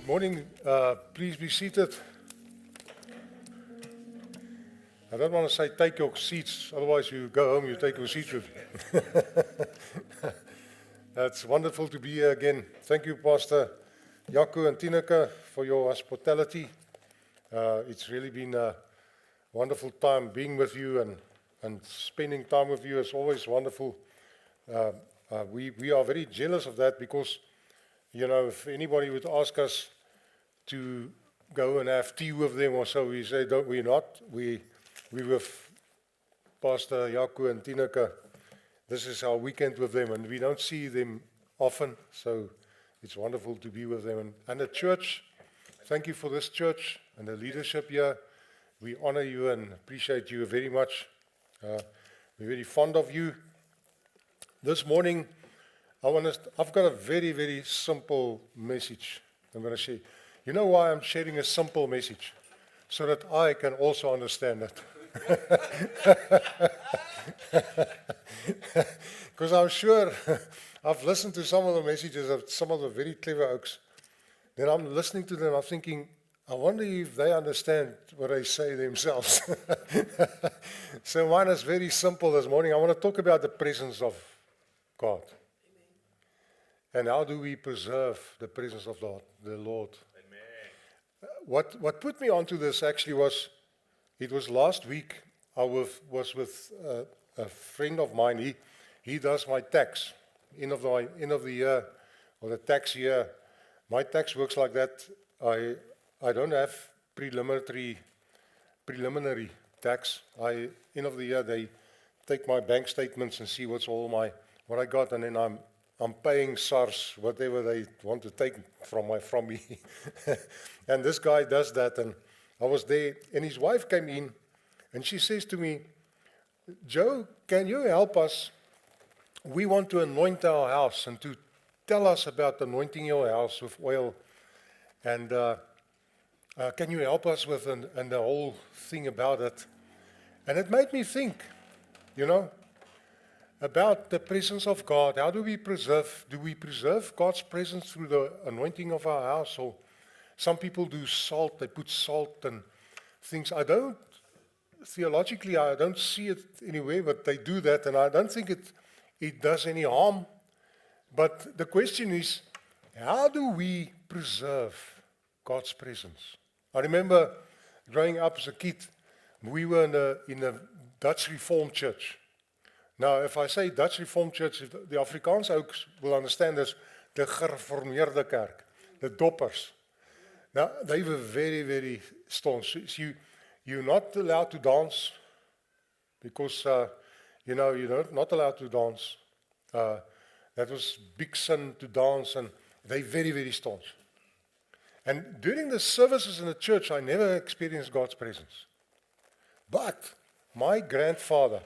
Good morning. Please be seated. I don't want to say take your seats, otherwise you go home, you take your seats with you. It's wonderful to be here again. Thank you, Pastor Jaco and Tineke, for your hospitality. It's really been a wonderful time being with you and spending time with you is always wonderful. We are very jealous of that because, you know, if anybody would ask us to go and have tea with them or so, we say, don't we not? We with Pastor Jaco and Tineke, this is our weekend with them, and we don't see them often, so it's wonderful to be with them. And the church, thank you for this church and the leadership here. We honor you and appreciate you very much. We're very fond of you. This morning, I've got a very, very simple message I'm going to share. You know why I'm sharing a simple message? So that I can also understand it. Because I'm sure I've listened to some of the messages of some of the very clever oaks. Then I'm listening to them, I'm thinking, I wonder if they understand what they say themselves. So mine is very simple this morning. I want to talk about the presence of God. And how do we preserve the presence of the Lord? What put me onto this actually was, it was last week. I was with a friend of mine. He does my tax, end of the year, or the tax year. My tax works like that. I don't have preliminary tax. End of the year they take my bank statements and see what I got, and then I'm paying SARS whatever they want to take from me. And this guy does that, and I was there, and his wife came in, and she says to me, Joe, can you help us? We want to anoint our house, and to tell us about anointing your house with oil, and can you help us with and the whole thing about it? And it made me think, you know, about the presence of God. How do we preserve God's presence through the anointing of our house? Or some people do salt, they put salt and things. Theologically, I don't see it anywhere, but they do that, and I don't think it does any harm. But the question is, how do we preserve God's presence? I remember growing up as a kid, we were in a Dutch Reformed church. Now, if I say Dutch Reformed Church, the Afrikaans ook will understand this, the Gereformeerde Kerk, the Doppers. Now, they were very, very staunch. You're not allowed to dance because, you're not allowed to dance. That was big sin to dance, and they're very, very staunch. And during the services in the church, I never experienced God's presence. But my grandfather,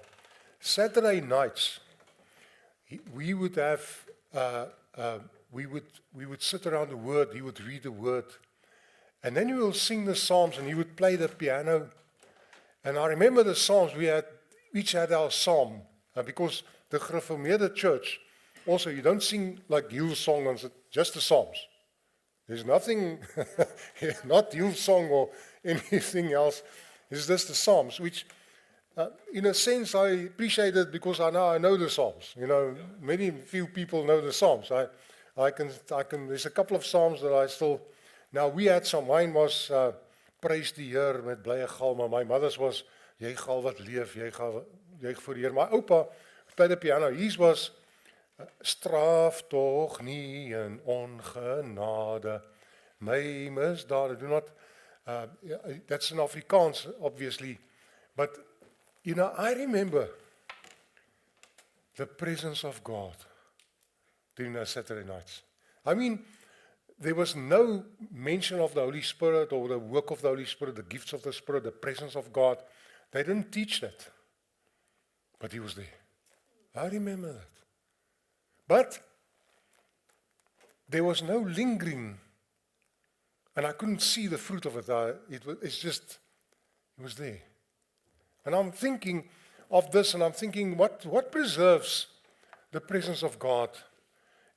Saturday nights, we would sit around the Word. He would read the Word, and then we will sing the Psalms, and he would play the piano. And I remember the Psalms. We each had our psalm, because the Gereformeerde Church also, you don't sing like Hillsong and just the Psalms. There's nothing, not Hillsong or anything else. It's just the Psalms, which. In a sense, I appreciate it because I know the Psalms. You know, few people know the Psalms. I can. There's a couple of Psalms that I still. Now we had some. Mine was Praise die Heer met blye galme. My mother's was Jy gal wat leef, jy voor die Heer. My oupa play the piano. His was Straf tog nie in ongenade my misdade. Do not. That's in Afrikaans, obviously, but. You know, I remember the presence of God during those Saturday nights. I mean, there was no mention of the Holy Spirit or the work of the Holy Spirit, the gifts of the Spirit, the presence of God. They didn't teach that. But He was there. I remember that. But there was no lingering. And I couldn't see the fruit of it. It was there. And I'm thinking of this, and I'm thinking, what preserves the presence of God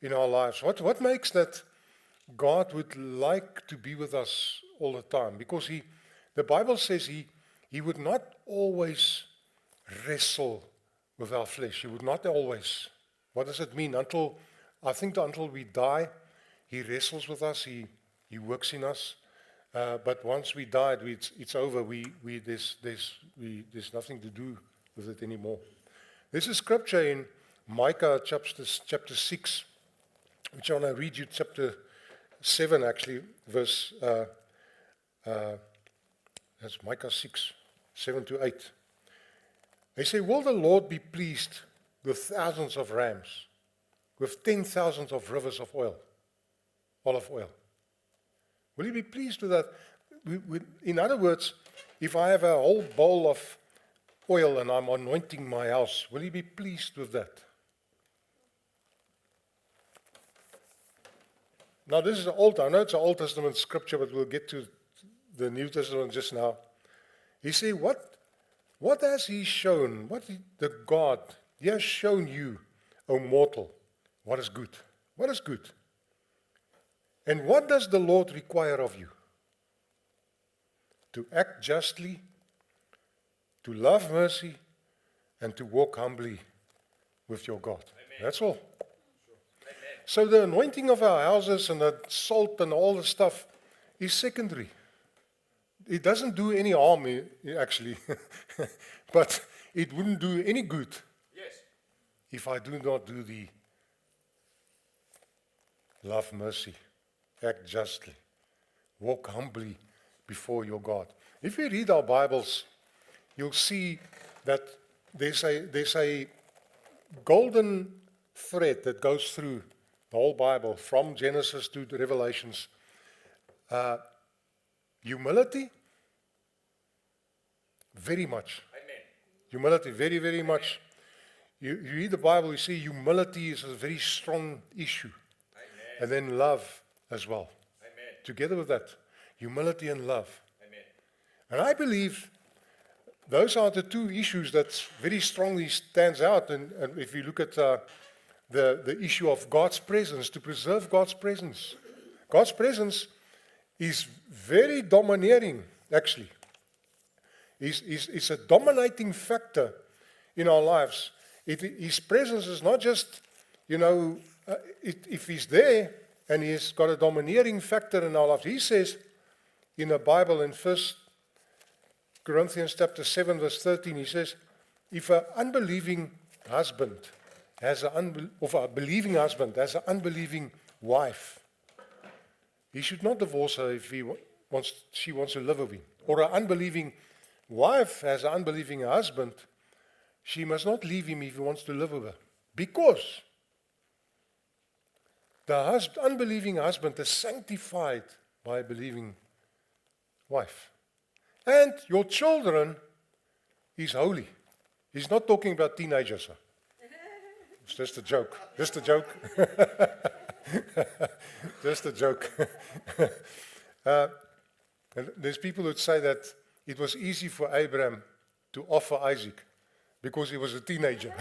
in our lives? What makes that God would like to be with us all the time, because the Bible says he would not always wrestle with our flesh. He would not always. What does it mean? Until we die, he wrestles with us. He works in us. But once we died, it's over. There's nothing to do with it anymore. There's a scripture in Micah chapter 6, which I want to read you, chapter 7 actually, verse, that's Micah 6, 7 to 8. They say, will the Lord be pleased with thousands of rams, with 10,000 of rivers of oil, olive oil? Will he be pleased with that? In other words, if I have a whole bowl of oil and I'm anointing my house, will he be pleased with that? Now this is I know it's an Old Testament scripture, but we'll get to the New Testament just now. He said, what has he shown? He has shown you, O mortal, what is good. What is good? And what does the Lord require of you? To act justly, to love mercy, and to walk humbly with your God. Amen. That's all. Sure. So the anointing of our houses and the salt and all the stuff is secondary. It doesn't do any harm, actually. But it wouldn't do any good if I do not do the love mercy, act justly, walk humbly before your God. If you read our Bibles, you'll see that there's a golden thread that goes through the whole Bible, from Genesis to the Revelations. Humility, very much. Amen. Humility, very, very much. You read the Bible, you see humility is a very strong issue. Amen. And then love as well. Amen. Together with that, humility and love. Amen. And I believe those are the two issues that very strongly stands out. And if you look at the issue of God's presence, to preserve God's presence. God's presence is very domineering, actually. It's a dominating factor in our lives. His presence is not just, if he's there and he's got a domineering factor in our lives. He says in the Bible in 1 Corinthians chapter 7 verse 13, he says, if an unbelieving husband a believing husband has an unbelieving wife, he should not divorce her if she wants to live with him. Or an unbelieving wife has an unbelieving husband, she must not leave him if he wants to live with her. Because the unbelieving husband is sanctified by a believing wife. And your children is holy. He's not talking about teenagers. Huh? It's just a joke. Just a joke. Just a joke. And there's people who say that it was easy for Abraham to offer Isaac because he was a teenager.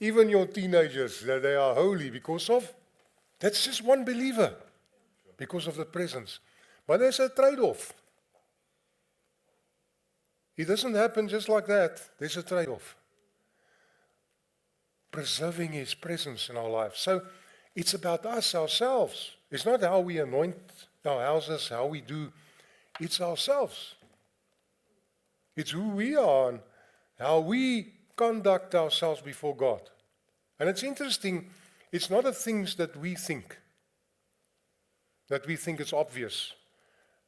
Even your teenagers, they are holy because of, that's just one believer, because of the presence. But there's a trade-off. It doesn't happen just like that. There's a trade-off. Preserving his presence in our lives. So it's about us, ourselves. It's not how we anoint our houses, how we do. It's ourselves. It's who we are and how we conduct ourselves before God. And it's interesting, it's not the things that we think it's obvious,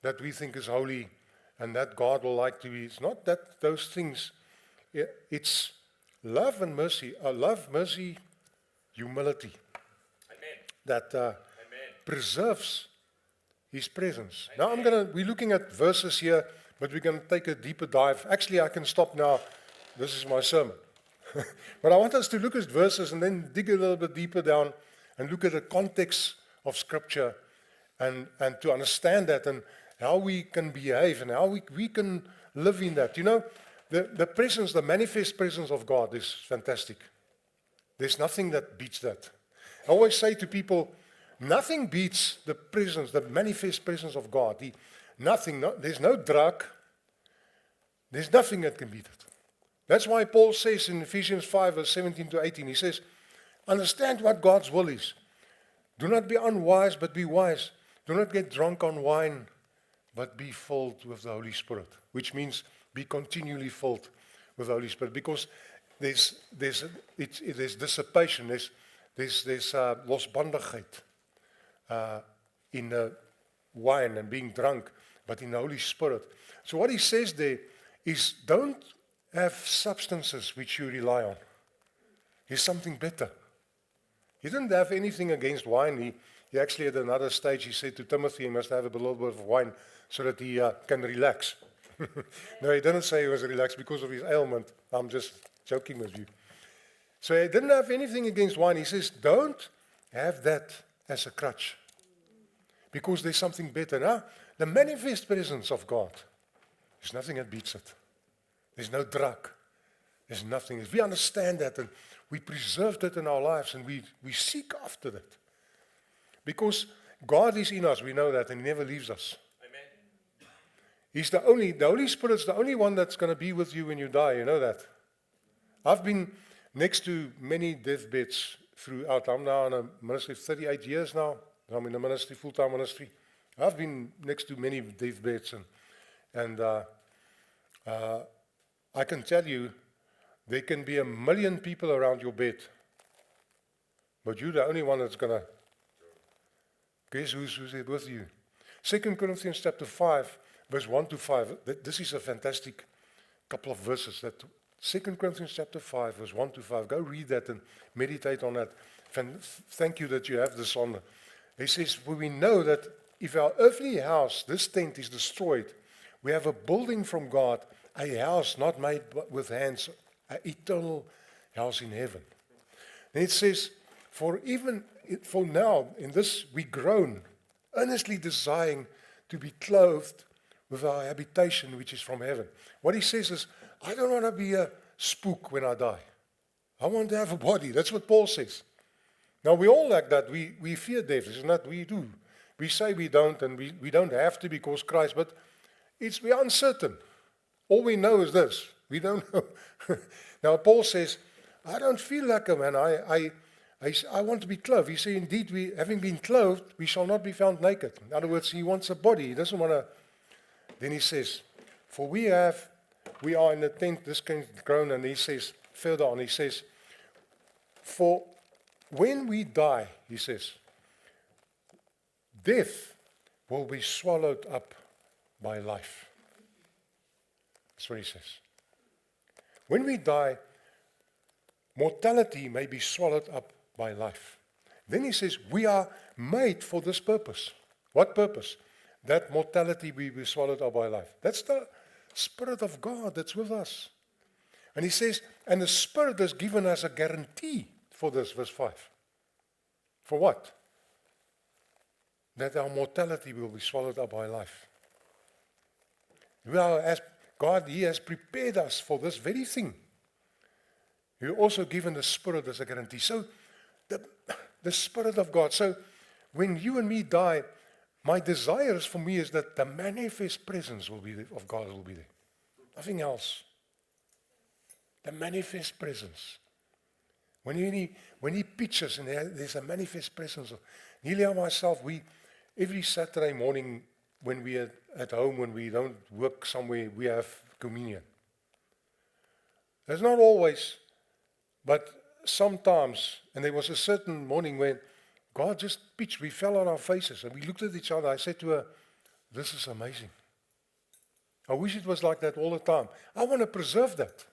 that we think is holy, and that God will like to be. It's not that those things. It's love and mercy. Love, mercy, humility. Amen. That preserves his presence. Amen. Now we're looking at verses here, but we're going to take a deeper dive. Actually, I can stop now. This is my sermon. But I want us to look at verses and then dig a little bit deeper down and look at the context of Scripture and to understand that and how we can behave and how we can live in that. You know, the presence, the manifest presence of God is fantastic. There's nothing that beats that. I always say to people, nothing beats the presence, the manifest presence of God. There's no drug, there's nothing that can beat it. That's why Paul says in Ephesians 5, verse 17 to 18, he says, understand what God's will is. Do not be unwise, but be wise. Do not get drunk on wine, but be filled with the Holy Spirit, which means be continually filled with the Holy Spirit, because there's dissipation, there's losbandigheid in the wine and being drunk, but in the Holy Spirit. So what he says there is, don't have substances which you rely on. There's something better. He didn't have anything against wine. He actually at another stage, he said to Timothy, he must have a little bit of wine so that he can relax. No, he didn't say he was relaxed because of his ailment. I'm just joking with you. So he didn't have anything against wine. He says, don't have that as a crutch, because there's something better. Now, the manifest presence of God, there's nothing that beats it. There's no drug. There's nothing. If we understand that and we preserve that in our lives and we seek after that, because God is in us, we know that, and He never leaves us. Amen. He's the Holy Spirit's the only one that's going to be with you when you die, you know that. I've been next to many deathbeds throughout. I'm now in a ministry 38 years now. I'm in a ministry, full-time ministry. I've been next to many deathbeds, and I can tell you, there can be 1 million people around your bed, but you're the only one that's going to. Guess who's with you? 2 Corinthians chapter 5, verse 1 to 5. This is a fantastic couple of verses. That 2 Corinthians chapter 5, verse 1 to 5. Go read that and meditate on that. Thank you that you have this on. He says, for we know that if our earthly house, this tent, is destroyed, we have a building from God, a house not made with hands, an eternal house in heaven. Then it says, for now, in this we groan, earnestly desiring to be clothed with our habitation which is from heaven. What he says is, I don't want to be a spook when I die. I want to have a body. That's what Paul says. Now we all like that. We fear death, isn't that? We do. We say we don't, and we don't have to because Christ, but we're uncertain. All we know is this. We don't know. Now Paul says, I don't feel like a man. I want to be clothed. He said, indeed, having been clothed, we shall not be found naked. In other words, he wants a body. He doesn't want to. Then he says, for we are in the tent, this can groan, and he says, further on, he says, for when we die, he says, death will be swallowed up by life. That's what he says. When we die, mortality may be swallowed up by life. Then he says, we are made for this purpose. What purpose? That mortality will be swallowed up by life. That's the Spirit of God that's with us. And he says, and the Spirit has given us a guarantee for this, verse 5. For what? That our mortality will be swallowed up by life. Well, as God, He has prepared us for this very thing. He also given the Spirit as a guarantee. So, the Spirit of God. So, when you and me die, my desires for me is that the manifest presence of God will be there. Nothing else. The manifest presence. When he pictures and there's a manifest presence. Nelia and myself, every Saturday morning when we are at home, when we don't work somewhere, we have communion. It's not always, but sometimes, and there was a certain morning when God just pitched, we fell on our faces and we looked at each other. I said to her, this is amazing. I wish it was like that all the time. I want to preserve that.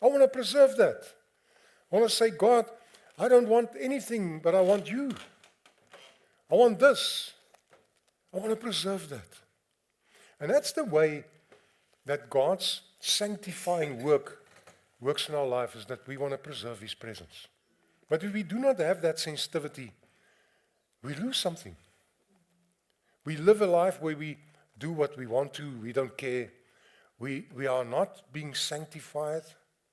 I want to preserve that. I want to say, God, I don't want anything, but I want you. I want this. I want to preserve that. And that's the way that God's sanctifying works in our life, is that we want to preserve His presence. But if we do not have that sensitivity, we lose something. We live a life where we do what we want to, we don't care. We are not being sanctified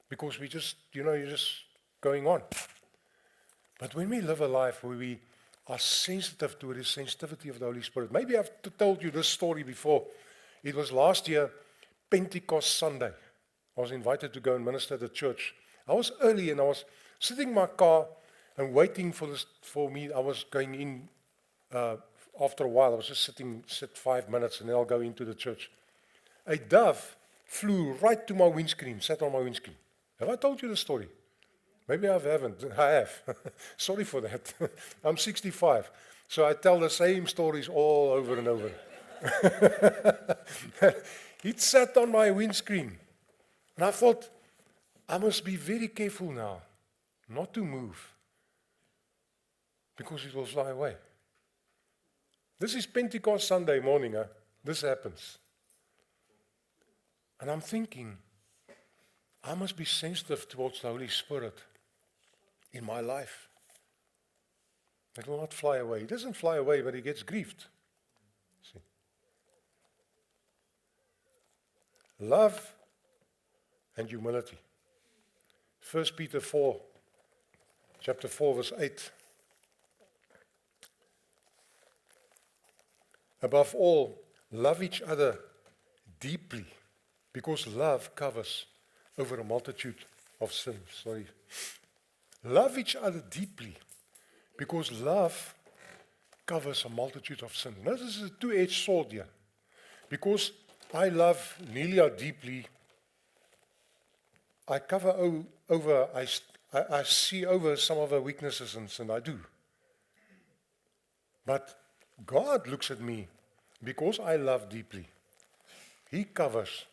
because we just, you just going on. But when we live a life where we are sensitive to the sensitivity of the Holy Spirit, maybe I've told you this story before. It was last year, Pentecost Sunday. I was invited to go and minister at the church. I was early and I was sitting in my car and waiting for me. I was going in after a while. I was just sit 5 minutes and then I'll go into the church. A dove flew right to my windscreen, sat on my windscreen. Have I told you the story? Maybe I haven't. I have. Sorry for that. I'm 65. So I tell the same stories all over and over. It sat on my windscreen. And I thought, I must be very careful now not to move. Because it will fly away. This is Pentecost Sunday morning. This happens. And I'm thinking, I must be sensitive towards the Holy Spirit in my life. It will not fly away. It doesn't fly away, but it gets grieved. See? Love and humility. 1 Peter 4, chapter 4, verse 8. Above all, love each other deeply, because love covers over a multitude of sins. Love each other deeply, because love covers a multitude of sins. Now, this is a two-edged sword here. Because I love Nelia deeply, I cover over, I see over some of her weaknesses and sin. I do. But God looks at me because I love deeply. He covers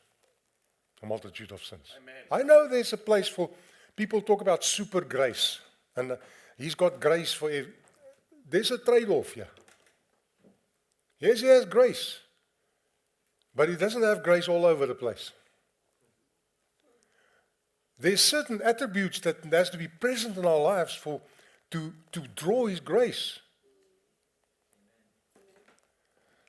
a multitude of sins. Amen. I know there's a place for people talk about super grace, and he's got grace for every. There's a trade-off here. Yes, he has grace, but he doesn't have grace all over the place. There's certain attributes that has to be present in our lives to draw his grace.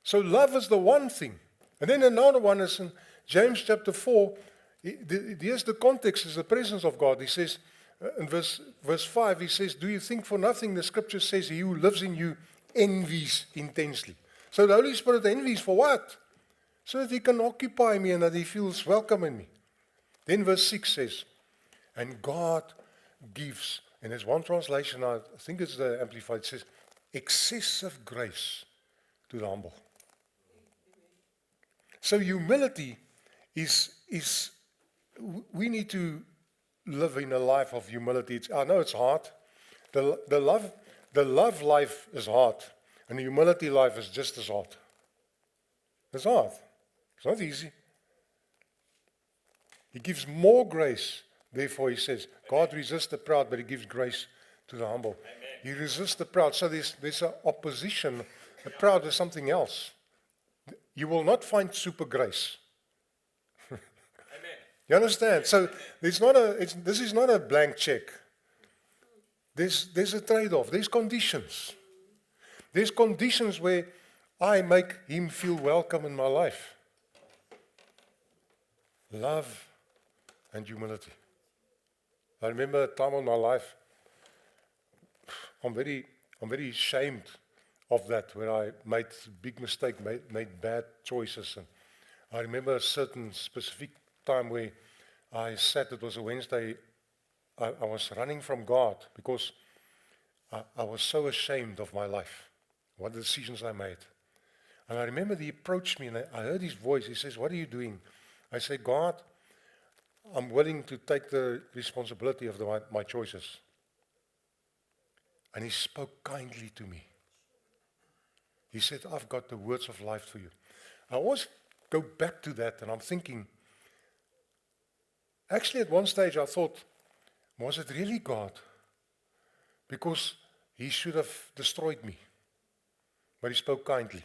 So love is the one thing. And then another one is in James chapter 4. Here's the context, is the presence of God. He says, in verse 5, he says, do you think for nothing? The scripture says, he who lives in you envies intensely. So the Holy Spirit envies for what? So that he can occupy me and that he feels welcome in me. Then verse 6 says, and God gives, and there's one translation, I think it's the Amplified, it says, excessive grace to the humble. So humility is we need to live in a life of humility. I know it's hard. The love life is hard, and the humility life is just as hard. It's hard. It's not easy. He gives more grace. Therefore, he says, God resists the proud, but he gives grace to the humble. Amen. He resists the proud. So there's an opposition. The proud is something else. You will not find super grace. You understand? So this is not a blank check. There's a trade-off. There's conditions. There's conditions where I make him feel welcome in my life. Love and humility. I remember a time in my life, I'm very ashamed of that, where I made big mistake, made bad choices. And I remember a certain specific time where I sat, it was a Wednesday, I was running from God because I was so ashamed of my life, what decisions I made. And I remember he approached me and I heard his voice. He says, what are you doing? I said, God, I'm willing to take the responsibility of my choices. And he spoke kindly to me. He said, I've got the words of life for you. I always go back to that and I'm thinking, actually at one stage I thought, was it really God? Because he should have destroyed me. But he spoke kindly.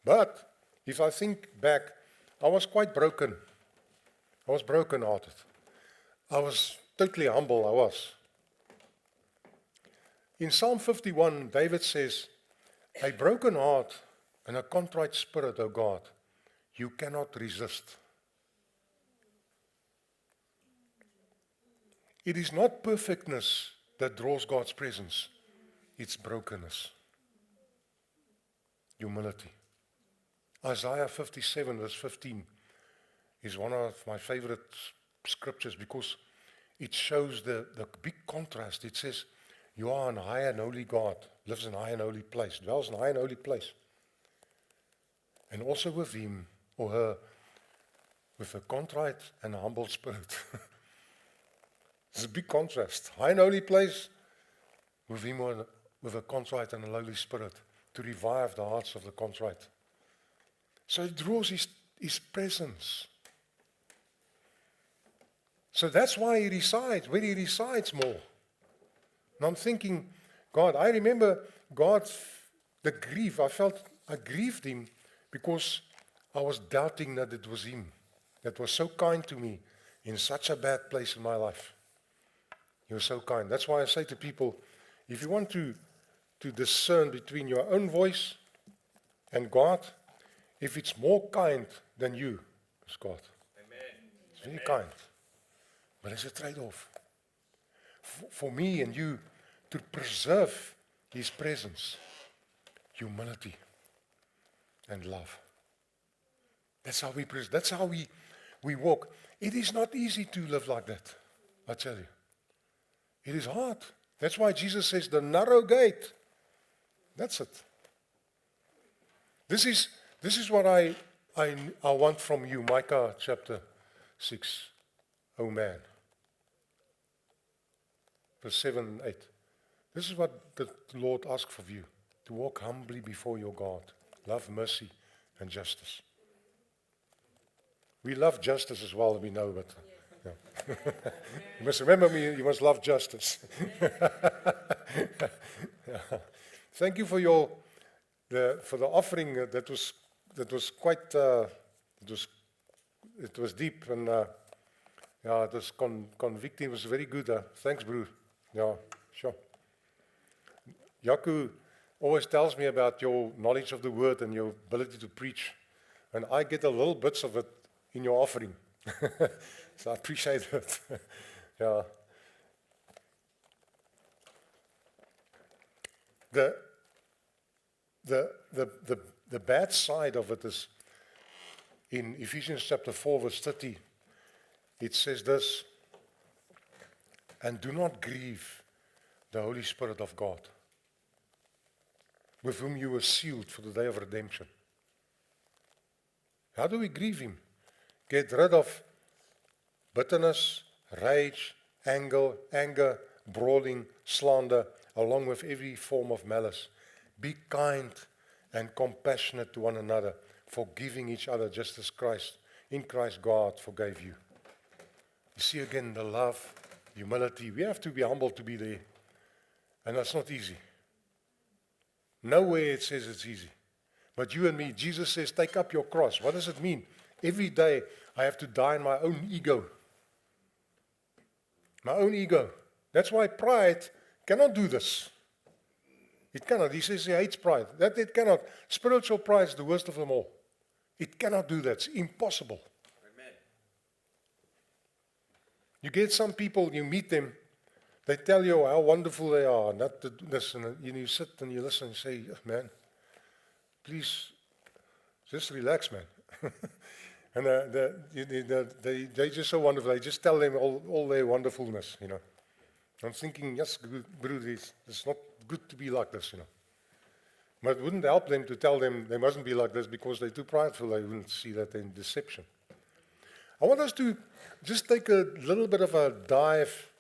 But if I think back, I was quite broken. I was broken-hearted. I was totally humble, I was. In Psalm 51, David says, a broken heart and a contrite spirit, O God, you cannot resist. It is not perfectness that draws God's presence. It's brokenness. Humility. Isaiah 57 verse 15 is one of my favorite scriptures because it shows the big contrast. It says, you are an high and holy God, lives in a high and holy place, dwells in a high and holy place. And also with him or her, with a contrite and a humble spirit. It's a big contrast. High and holy place, with him with a contrite and a lowly spirit, to revive the hearts of the contrite. So it draws his presence. So that's why he resides, where he resides more. And I'm thinking, God, I remember the grief. I grieved him because I was doubting that it was him that was so kind to me in such a bad place in my life. He was so kind. That's why I say to people, if you want to discern between your own voice and God, if it's more kind than you, it's God. Amen. It's very kind. But it's a trade-off. For me and you to preserve his presence, humility and love. That's how we walk. It is not easy to live like that, I tell you. It is hard. That's why Jesus says the narrow gate. That's it. This is what I want from you, Micah chapter 6. Oh man. Verse 7 and 8. This is what the Lord asks of you, to walk humbly before your God, love mercy and justice. We love justice as well, we know, but yeah. You must remember me, you must love justice. Yeah. Thank you for the offering that was quite it was deep and yeah, it was convicting. It was very good. Thanks, Broer. Yeah, sure. Jaco always tells me about your knowledge of the word and your ability to preach, and I get a little bits of it in your offering. So I appreciate it. Yeah. The bad side of it is in Ephesians chapter 4 verse 30. It says this, and do not grieve the Holy Spirit of God, with whom you were sealed for the day of redemption. How do we grieve him? Get rid of bitterness, rage, anger, brawling, slander, along with every form of malice. Be kind and compassionate to one another, forgiving each other just as in Christ God forgave you. You see again the love, humility. We have to be humble to be there. And that's not easy. Nowhere it says it's easy. But you and me, Jesus says, take up your cross. What does it mean? Every day I have to die in my own ego. My own ego. That's why pride cannot do this. It cannot. He says he hates pride. That it cannot. Spiritual pride is the worst of them all. It cannot do that. It's impossible. Amen. You get some people, you meet them, they tell you how wonderful they are, and this, and you sit and you listen and say, man, please, just relax, man. And they're just so wonderful. They just tell them all their wonderfulness, you know. I'm thinking, yes, Broer, it's not good to be like this, you know. But it wouldn't help them to tell them they mustn't be like this because they're too prideful. They wouldn't see that in deception. I want us to just take a little bit of a dive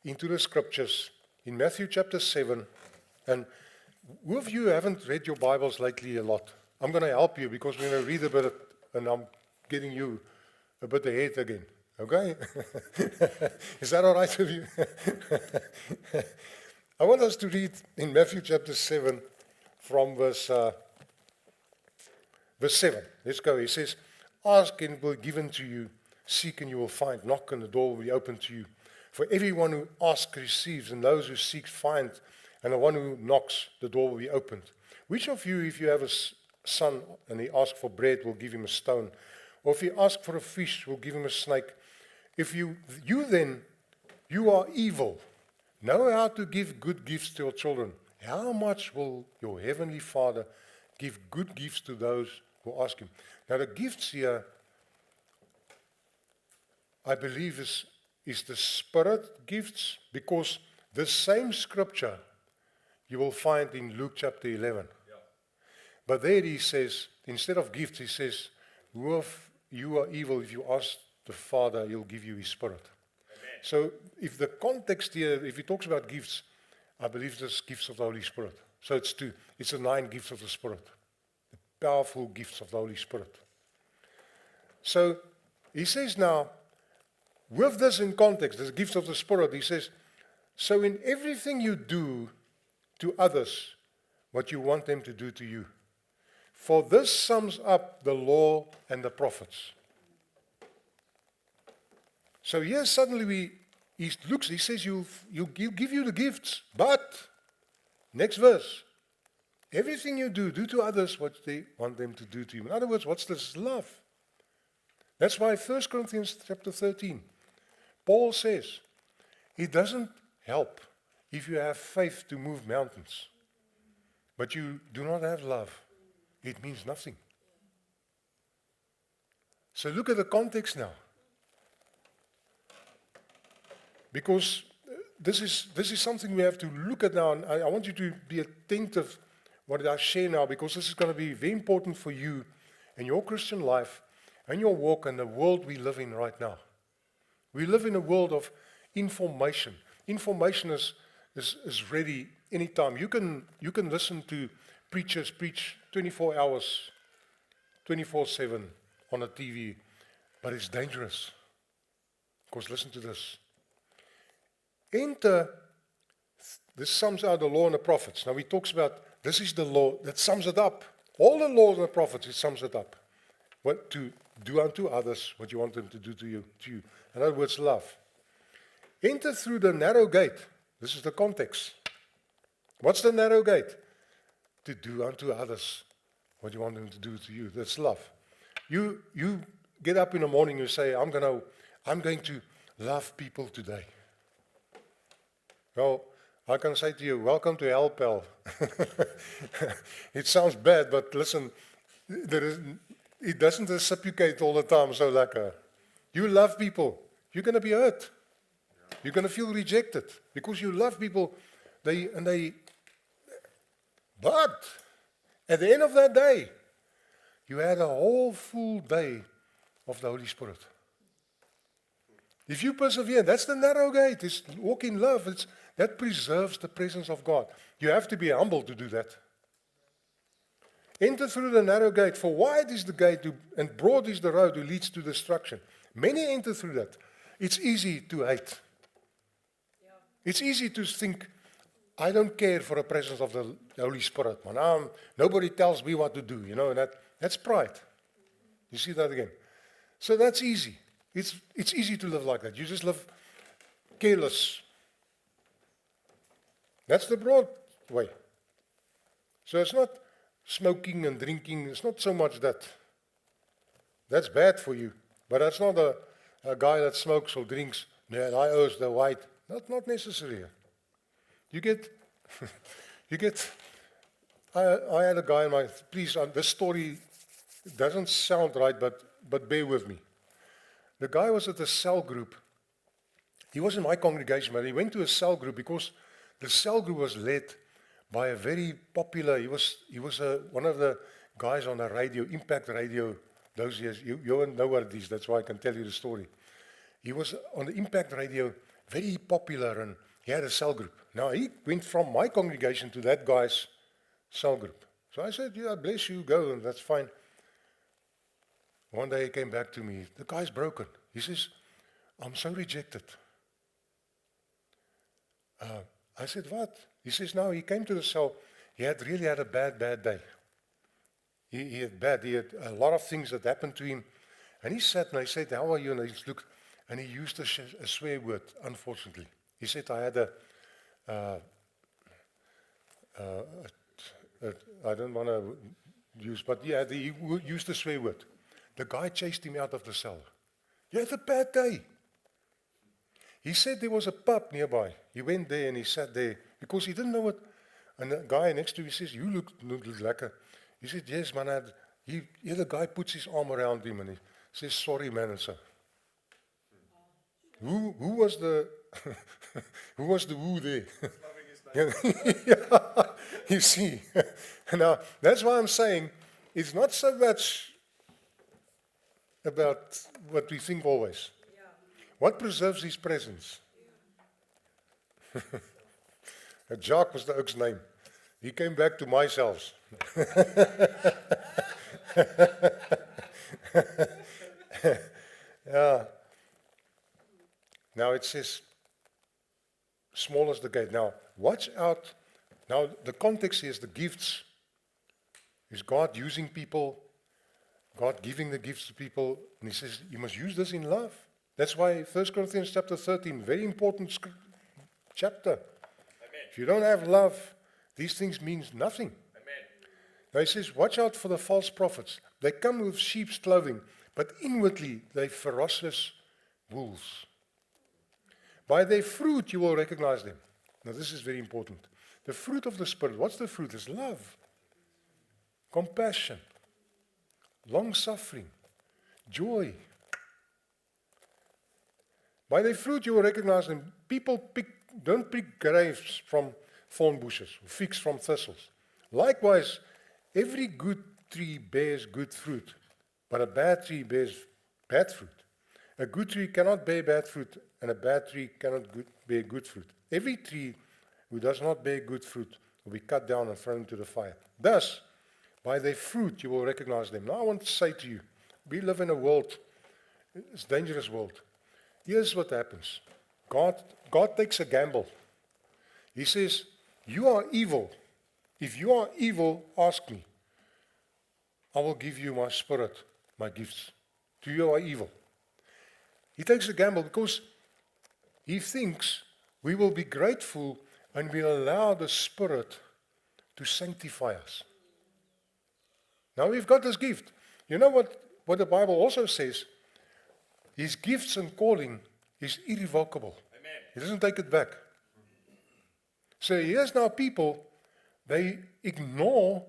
into the scriptures in Matthew chapter 7. And who of you haven't read your Bibles lately a lot? I'm going to help you because we're going to read a bit, and I'm getting you a bit ahead again. Okay? Is that all right with you? I want us to read in Matthew chapter 7 from verse 7. Let's go. He says, ask and it will be given to you. Seek and you will find. Knock and the door will be opened to you. For everyone who asks receives, and those who seek find, and the one who knocks, the door will be opened. Which of you, if you have a son and he asks for bread, will give him a stone? Or if he asks for a fish, will give him a snake? If you then, you are evil. Know how to give good gifts to your children. How much will your heavenly Father give good gifts to those who ask him? Now the gifts here, I believe is the Spirit gifts, because the same scripture you will find in Luke chapter 11. But there he says, instead of gifts, he says, you are evil, if you ask the Father, he'll give you his Spirit. Amen. So if the context here, if he talks about gifts, I believe there's gifts of the Holy Spirit. So it's two. It's the 9 gifts of the Spirit. The powerful gifts of the Holy Spirit. So he says now, with this in context, the gifts of the Spirit, he says, so in everything you do to others, what you want them to do to you. For this sums up the law and the prophets. So here suddenly he says, he'll give you the gifts, but, next verse, everything you do to others what they want them to do to you. In other words, what's this? Love. That's why 1 Corinthians chapter 13, Paul says, it doesn't help if you have faith to move mountains, but you do not have love. It means nothing. So look at the context now. Because this is something we have to look at now, and I want you to be attentive what I share now, because this is going to be very important for you in your Christian life and your walk and the world we live in right now. We live in a world of information. Information is ready anytime. You can listen to preachers preach 24 hours, 24/7 on a TV, but it's dangerous. Because listen to this. This sums out the law and the prophets. Now he talks about, this is the law that sums it up. All the laws and the prophets, it sums it up. What to do unto others, what you want them to do to you. In other words, love. Enter through the narrow gate. This is the context. What's the narrow gate? To do unto others what you want them to do to you. That's love. You get up in the morning, you say, I'm going to love people today. Well, I can say to you, welcome to hell, pal. It sounds bad, but listen, it doesn't reciprocate all the time. So like, you love people, you're going to be hurt. You're going to feel rejected because you love people. But at the end of that day, you had a whole full day of the Holy Spirit. If you persevere, that's the narrow gate. It's walk in love. That preserves the presence of God. You have to be humble to do that. Enter through the narrow gate, for wide is the gate and broad is the road that leads to destruction. Many enter through that. It's easy to hate. Yeah. It's easy to think, I don't care for the presence of the Holy Spirit. Man. Nobody tells me what to do. That's pride. You see that again? So that's easy. It's easy to live like that. You just live careless. That's the broad way. So it's not smoking and drinking. It's not so much that. That's bad for you. But that's not a guy that smokes or drinks. I owes the white. Not necessary. You get, I had a guy in my, please, this story doesn't sound right, but bear with me. The guy was at a cell group. He was in my congregation, but he went to a cell group because the cell group was led by a very popular, he was one of the guys on the radio, Impact Radio, those years. You won't know what it is, that's why I can tell you the story. He was on the Impact Radio, very popular, and he had a cell group. Now, he went from my congregation to that guy's cell group. So I said, yeah, bless you, go, and that's fine. One day he came back to me. The guy's broken. He says, I'm so rejected. I said, what? He says, no, he came to the cell. He had really had a bad day. He had a lot of things that happened to him. And he sat and I said, how are you? And he looked, and he used a swear word, unfortunately. He said, I had I don't want to use, but yeah, he used a swear word. The guy chased him out of the cell. You had a bad day. He said there was a pub nearby. He went there and he sat there because he didn't know what. And the guy next to him says, "You look lekker." He said, "Yes, man." The guy puts his arm around him and he says, "Sorry, man." And so, who was the who was the who there? Yeah, you see. Now, that's why I'm saying it's not so much about what we think always. What preserves his presence? Jacques was the oak's name. He came back to my cells. Yeah. Now it says, small as the gate. Now, watch out. Now, the context here is the gifts. Is God using people, God giving the gifts to people, and he says, you must use this in love. That's why 1 Corinthians chapter 13, very important chapter. Amen. If you don't have love, these things means nothing. Amen. Now he says, watch out for the false prophets. They come with sheep's clothing, but inwardly they're ferocious wolves. By their fruit you will recognize them. Now this is very important. The fruit of the Spirit, what's the fruit? It's love, compassion, long-suffering, joy. By their fruit you will recognize them. People don't pick grapes from thorn bushes, or figs from thistles. Likewise, every good tree bears good fruit, but a bad tree bears bad fruit. A good tree cannot bear bad fruit, and a bad tree cannot bear good fruit. Every tree who does not bear good fruit will be cut down and thrown into the fire. Thus, by their fruit you will recognize them. Now I want to say to you, we live in a world, it's a dangerous world. Here's what happens. God takes a gamble. He says, you are evil. If you are evil, ask me. I will give you my Spirit, my gifts. To you are evil. He takes a gamble because he thinks we will be grateful and will allow the Spirit to sanctify us. Now we've got this gift. You know what the Bible also says? His gifts and calling is irrevocable. Amen. He doesn't take it back. So here's now people, they ignore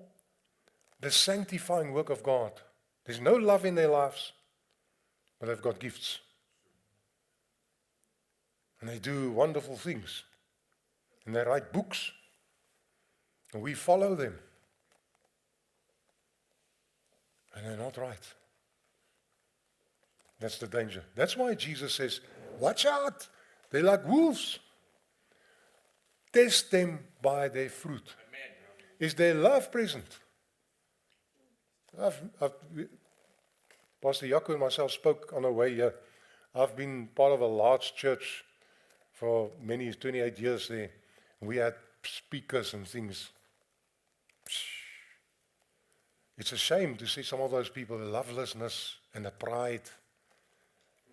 the sanctifying work of God. There's no love in their lives, but they've got gifts. And they do wonderful things. And they write books. And we follow them. And they're not right. That's the danger. That's why Jesus says, watch out. They're like wolves. Test them by their fruit. Amen. Is their love present? Pastor Jaco and myself spoke on our way here. I've been part of a large church for 28 years there. We had speakers and things. It's a shame to see some of those people, the lovelessness and the pride.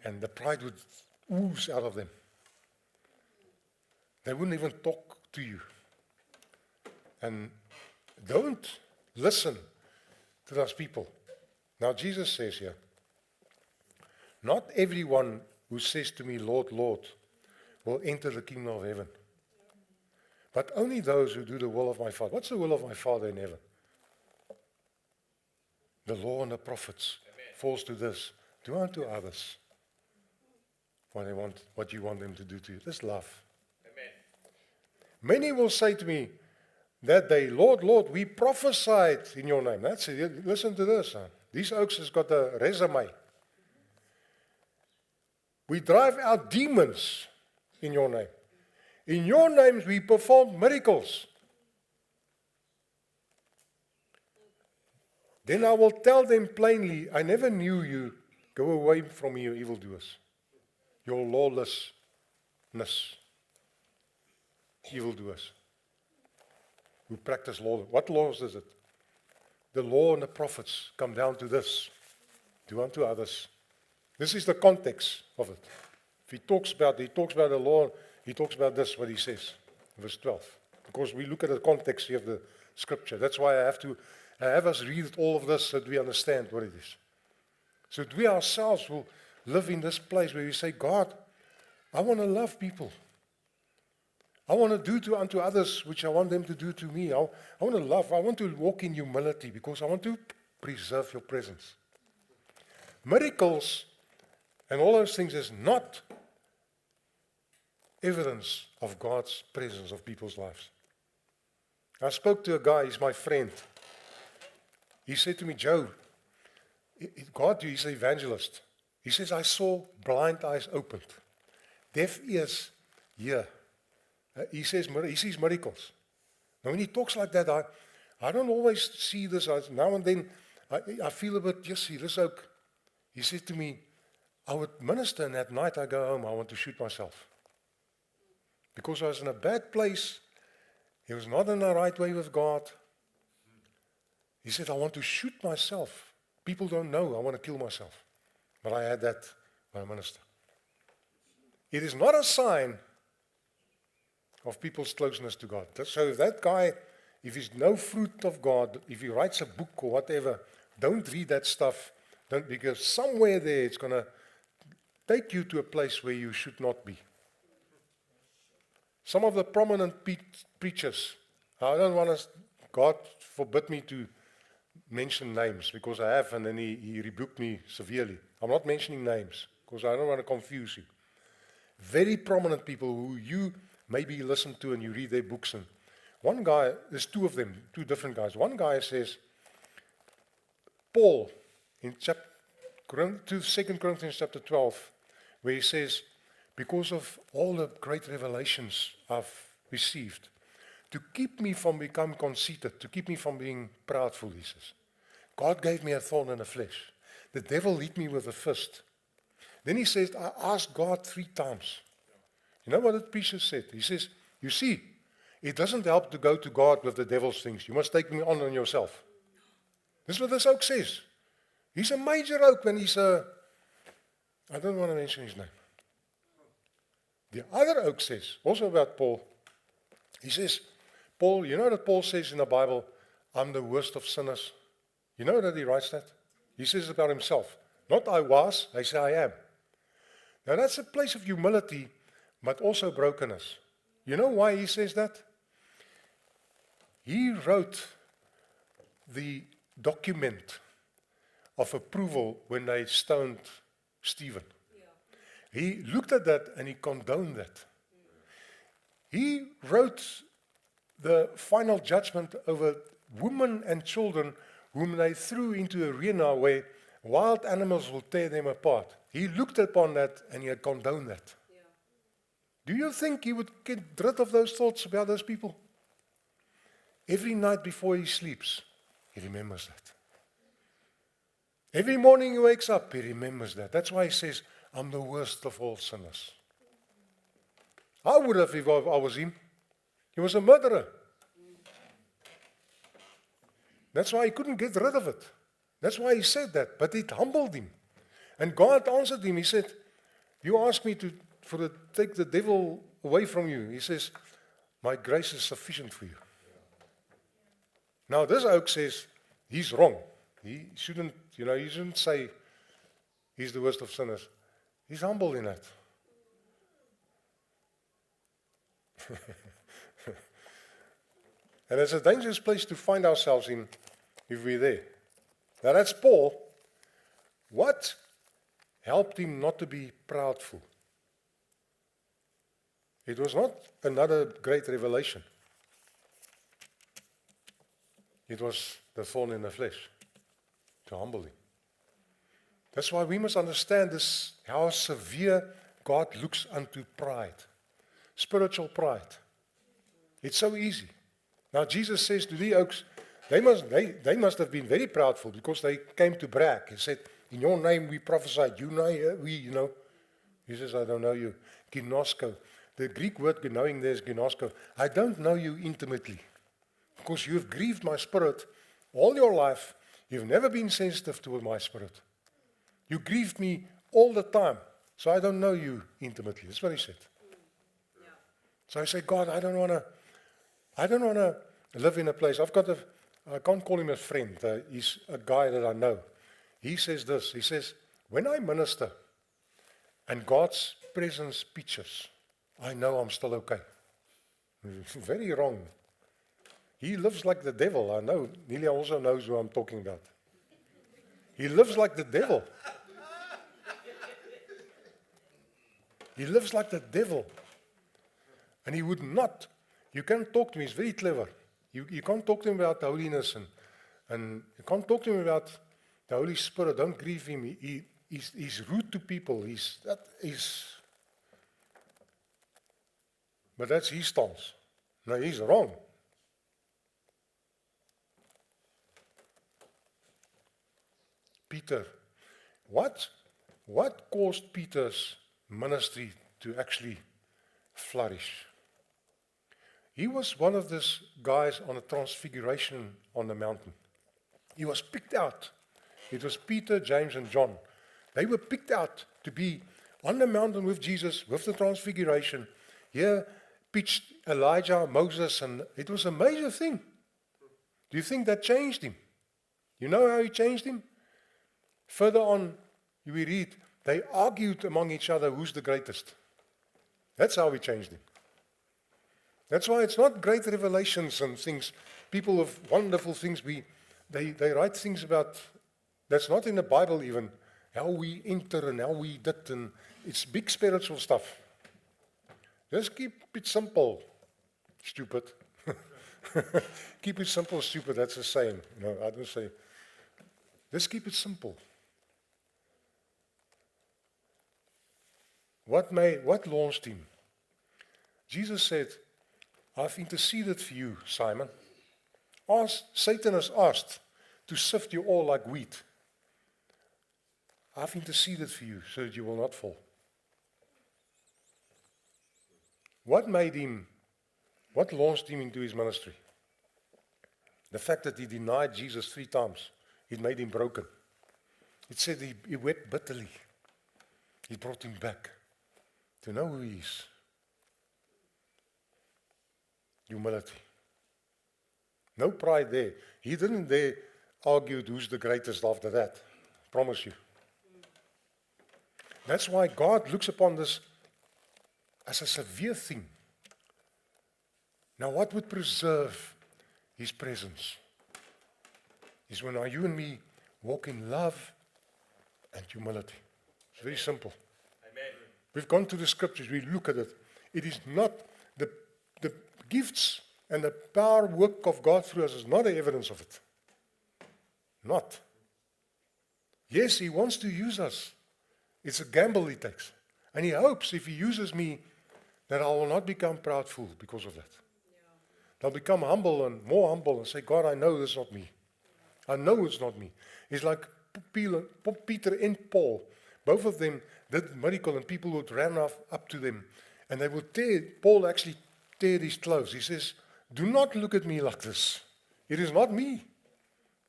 And the pride would ooze out of them. They wouldn't even talk to you. And don't listen to those people. Now Jesus says here, not everyone who says to me, Lord, Lord, will enter the kingdom of heaven. But only those who do the will of my Father. What's the will of my Father in heaven? The law and the prophets falls to this. Do unto others what you want them to do to you. This love. Amen. Many will say to me that day, Lord, Lord, we prophesied in your name. That's it. Listen to this. Huh? These oaks has got a resume. We drive out demons in your name. In your names we perform miracles. Then I will tell them plainly, I never knew you. Go away from me, you evildoers. Your lawlessness. Evildoers. Who practice law. What laws is it? The law and the prophets come down to this. Do unto others. This is the context of it. If he talks about the law, he talks about this, what he says, verse 12. Because we look at the context here of the scripture. That's why I have us read all of this so that we understand what it is. So that we ourselves will live in this place where we say, God, I want to love people. I want to do unto others which I want them to do to me. I want to love. I want to walk in humility because I want to preserve your presence. Miracles and all those things is not evidence of God's presence of people's lives. I spoke to a guy, he's my friend. He said to me, Joe, God, he's an evangelist. He says, I saw blind eyes opened, deaf ears hear. He says, he sees miracles. Now when he talks like that, I don't always see this. Now and then, I feel a bit, yes, this oak. He said to me, I would minister and at night I go home, I want to shoot myself. Because I was in a bad place. He was not in the right way with God. He said, I want to shoot myself. People don't know, I want to kill myself. But I had that when I minister. It is not a sign of people's closeness to God. So if that guy, if he's no fruit of God, if he writes a book or whatever, don't read that stuff. Because somewhere there it's going to take you to a place where you should not be. Some of the prominent preachers, I don't want to, God forbid me to mention names because I have, and then he rebuked me severely. I'm not mentioning names because I don't want to confuse you. Very prominent people who you maybe listen to and you read their books. And one guy, there's two of them, two different guys. One guy says, Paul, in 2 Corinthians chapter 12, where he says, because of all the great revelations I've received, to keep me from becoming conceited, to keep me from being proudful, he says. God gave me a thorn in the flesh. The devil hit me with a fist. Then he says, I asked God 3 times. You know what the preacher said? He says, you see, it doesn't help to go to God with the devil's things. You must take me on yourself. This is what this oak says. He's a major oak when he's I don't want to mention his name. The other oak says, also about Paul, he says, Paul, you know that Paul says in the Bible, I'm the worst of sinners. You know that he writes that? He says about himself. Not I was, I say I am. Now that's a place of humility, but also brokenness. You know why he says that? He wrote the document of approval when they stoned Stephen. Yeah. He looked at that and he condoned that. He wrote the final judgment over women and children whom they threw into an arena where wild animals will tear them apart. He looked upon that and he had condoned that. Yeah. Do you think he would get rid of those thoughts about those people? Every night before he sleeps, he remembers that. Every morning he wakes up, he remembers that. That's why he says, I'm the worst of all sinners. I would have if I was him. He was a murderer. That's why he couldn't get rid of it. That's why he said that. But it humbled him. And God answered him. He said, you asked me to take the devil away from you. He says, my grace is sufficient for you. Now this oak says, he's wrong. He shouldn't say he's the worst of sinners. He's humble in that. And it's a dangerous place to find ourselves in if we're there. Now that's Paul. What helped him not to be proudful? It was not another great revelation. It was the thorn in the flesh to humble him. That's why we must understand this, how severe God looks unto pride. Spiritual pride. It's so easy. Now Jesus says to the oaks, they must have been very proudful because they came to brag. He said, in your name we prophesied. You know. He says, I don't know you. Ginosko. The Greek word knowing there is ginosko. I don't know you intimately because you've grieved my spirit all your life. You've never been sensitive toward my spirit. You grieved me all the time, so I don't know you intimately. That's what he said. Yeah. So I say, God, I don't want to live in a place. I can't call him a friend. He's a guy that I know. He says this. He says, when I minister and God's presence pitches, I know I'm still okay. Very wrong. He lives like the devil. I know. Nelia also knows who I'm talking about. He lives like the devil. He lives like the devil. And he would not. You can't talk to him. He's very clever. You can't talk to him about holiness and you can't talk to him about the Holy Spirit. Don't grieve him. He's rude to people. But that's his stance. No, he's wrong. Peter, what caused Peter's ministry to actually flourish? He was one of these guys on a transfiguration on the mountain. He was picked out. It was Peter, James, and John. They were picked out to be on the mountain with Jesus, with the transfiguration. Here pitched Elijah, Moses, and it was a major thing. Do you think that changed him? You know how he changed him? Further on, we read, they argued among each other who's the greatest. That's how he changed him. That's why it's not great revelations and things. People with wonderful things, they write things about, that's not in the Bible even, how we enter and how we did, and it's big spiritual stuff. Just keep it simple, stupid. Keep it simple, stupid, that's the saying. No, I don't say. Just keep it simple. What launched him? Jesus said, I've interceded for you, Simon. Satan has asked to sift you all like wheat. I've interceded for you so that you will not fall. What launched him into his ministry? The fact that he denied Jesus 3 times, it made him broken. It said he wept bitterly. He brought him back to know who he is. Humility. No pride there. He didn't there argue who's the greatest after that. Promise you. That's why God looks upon this as a severe thing. Now, what would preserve his presence is when you and me walk in love and humility. It's very simple. Amen. We've gone to the scriptures, we look at it. It is not the gifts and the power work of God through us is not the evidence of it. Not. Yes, he wants to use us. It's a gamble he takes. And he hopes if he uses me, that I will not become proudful because of that. Yeah. I'll become humble and more humble and say, God, I know this is not me. I know it's not me. It's like Peter and Paul. Both of them did a miracle and people would run up to them. And they would Paul actually tear his clothes. He says, do not look at me like this. It is not me.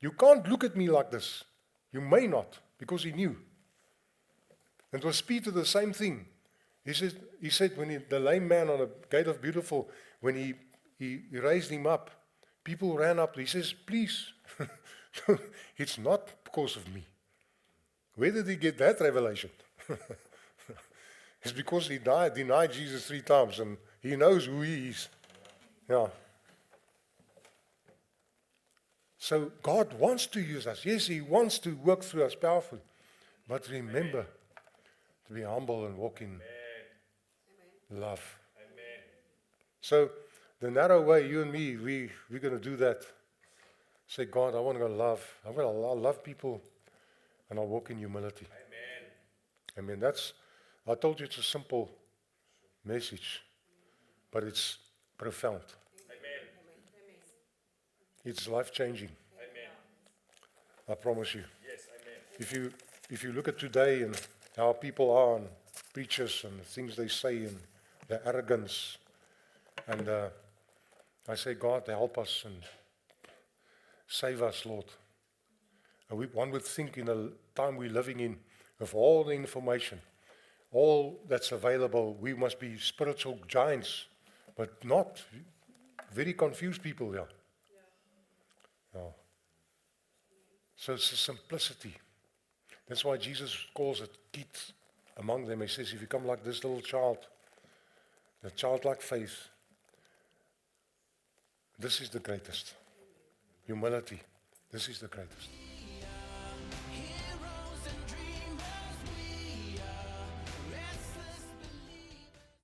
You can't look at me like this. You may not, because he knew. And it was Peter the same thing. He said when the lame man on the gate of Beautiful, when he raised him up, people ran up. He says, please, it's not because of me. Where did he get that revelation? It's because he denied Jesus 3 times, and he knows who he is. Yeah. So God wants to use us. Yes, he wants to work through us powerfully. But remember to be humble and walk in love. Amen. So the narrow way, you and me, we're going to do that. Say, God, I want to love. I'm going to love people, and I'll walk in humility. Amen. I told you it's a simple message, but it's profound. Amen. It's life-changing. Amen. I promise you. Yes, amen. If you look at today and how people are and preachers and the things they say and their arrogance, and I say, God, help us and save us, Lord. And one would think in the time we're living in, with all the information, all that's available, we must be spiritual giants, but not very confused people here. Yeah. So it's a simplicity. That's why Jesus calls it among them. He says, if you come like this little child, the childlike faith, this is the greatest. Humility, this is the greatest.